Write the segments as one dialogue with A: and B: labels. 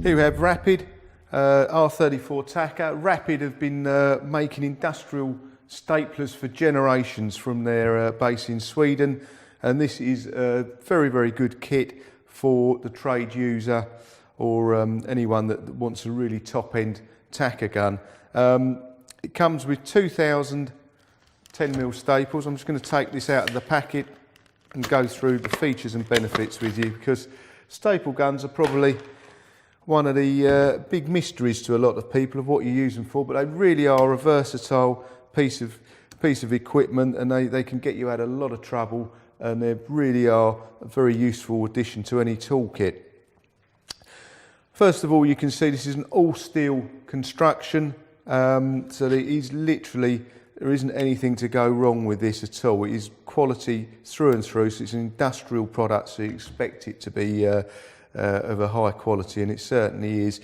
A: Here we have Rapid R34 tacker. Rapid have been making industrial staplers for generations from their base in Sweden, and this is a very, very good kit for the trade user or anyone that wants a really top-end tacker gun. It comes with 2,000 10mm staples. I'm just going to take this out of the packet and go through the features and benefits with you, because staple guns are probably one of the big mysteries to a lot of people of what you use them for, but they really are a versatile piece of equipment, and they can get you out of a lot of trouble, and they really are a very useful addition to any toolkit. First of all, you can see this is an all steel construction, so there isn't anything to go wrong with this at all. It is quality through and through, so it's an industrial product, so you expect it to be of a high quality, and it certainly is.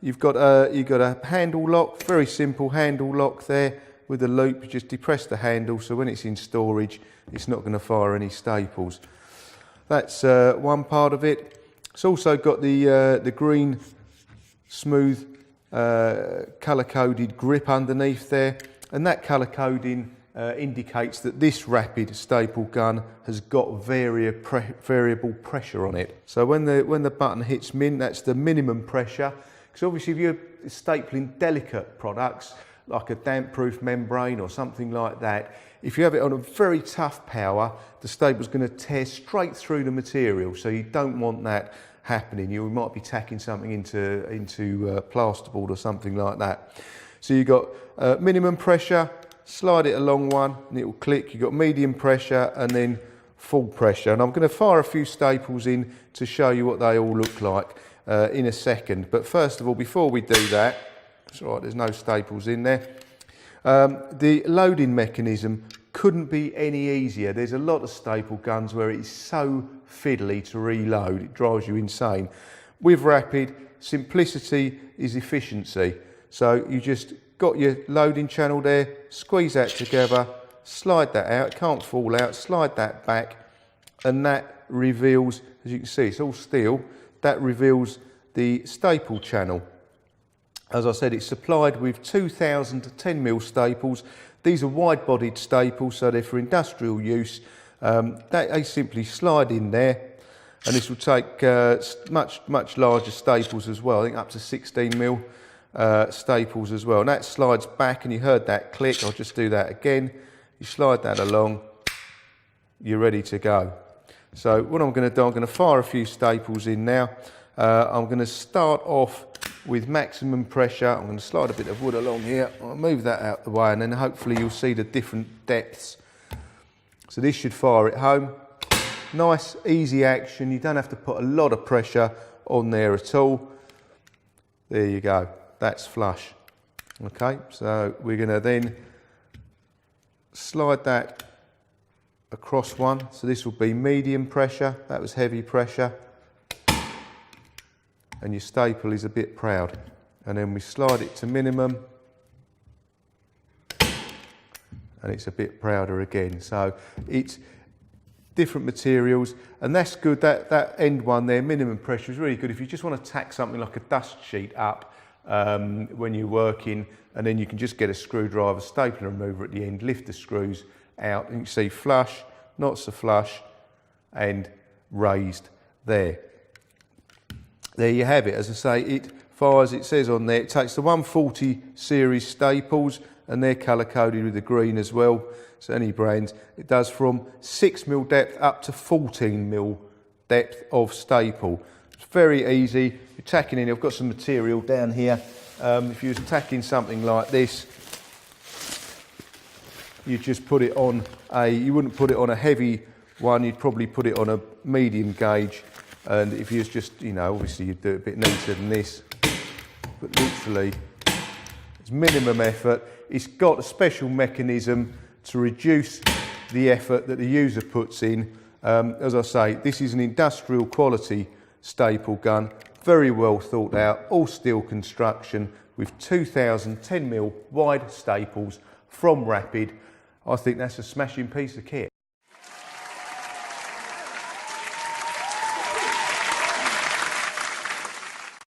A: You've got a handle lock, very simple handle lock there with a loop. You just depress the handle, so when it's in storage, it's not going to fire any staples. That's one part of it. It's also got the green, smooth, colour-coded grip underneath there, and that colour coding indicates that this Rapid staple gun has got variable pressure on it. So when the button hits min, that's the minimum pressure. Because obviously if you're stapling delicate products like a damp-proof membrane or something like that, if you have it on a very tough power, the staple's going to tear straight through the material. So you don't want that happening. You might be tacking something into plasterboard or something like that. So you've got minimum pressure, slide it along one and it will click. You've got medium pressure and then full pressure. And I'm going to fire a few staples in to show you what they all look like in a second. But first of all, before we do that, it's all right, there's no staples in there. The loading mechanism couldn't be any easier. There's a lot of staple guns where it's so fiddly to reload, it drives you insane. With Rapid, simplicity is efficiency. So you just got your loading channel there, squeeze that together, slide that out, it can't fall out, slide that back, and that reveals, as you can see, it's all steel, that reveals the staple channel. As I said, it's supplied with 2,000 10mm staples. These are wide-bodied staples, so they're for industrial use. They simply slide in there, and this will take much larger staples as well, I think up to 16mm. Staples as well, and that slides back, and you heard that click. I'll just do that again. You slide that along, you're ready to go. So what I'm going to do, I'm going to fire a few staples in now. I'm going to start off with maximum pressure. I'm going to slide a bit of wood along here. I'll move that out the way, and then hopefully you'll see the different depths. So this should fire it home. Nice, easy action. You don't have to put a lot of pressure on there at all. There you go. That's flush. Okay, so we're going to then slide that across one. So this will be medium pressure. That was heavy pressure. And your staple is a bit proud. And then we slide it to minimum. And it's a bit prouder again. So it's different materials, and that's good. That end one there, minimum pressure, is really good if you just want to tack something like a dust sheet up when you're working, and then you can just get a screwdriver, stapler remover at the end, lift the screws out, and you can see flush, not so flush, and raised there. There you have it. As I say, it fires, it says on there, it takes the 140 series staples, and they're colour coded with the green as well. So any brand, it does from 6mm depth up to 14mm depth of staple. It's very easy. You're tacking in, I've got some material down here. If you was tacking something like this, you just put it on you wouldn't put it on a heavy one, you'd probably put it on a medium gauge. And if you was just, obviously you'd do it a bit neater than this. But literally, it's minimum effort. It's got a special mechanism to reduce the effort that the user puts in. As I say, this is an industrial quality staple gun, very well thought out, all steel construction with 2,000 10mm wide staples from Rapid. I think that's a smashing piece of kit.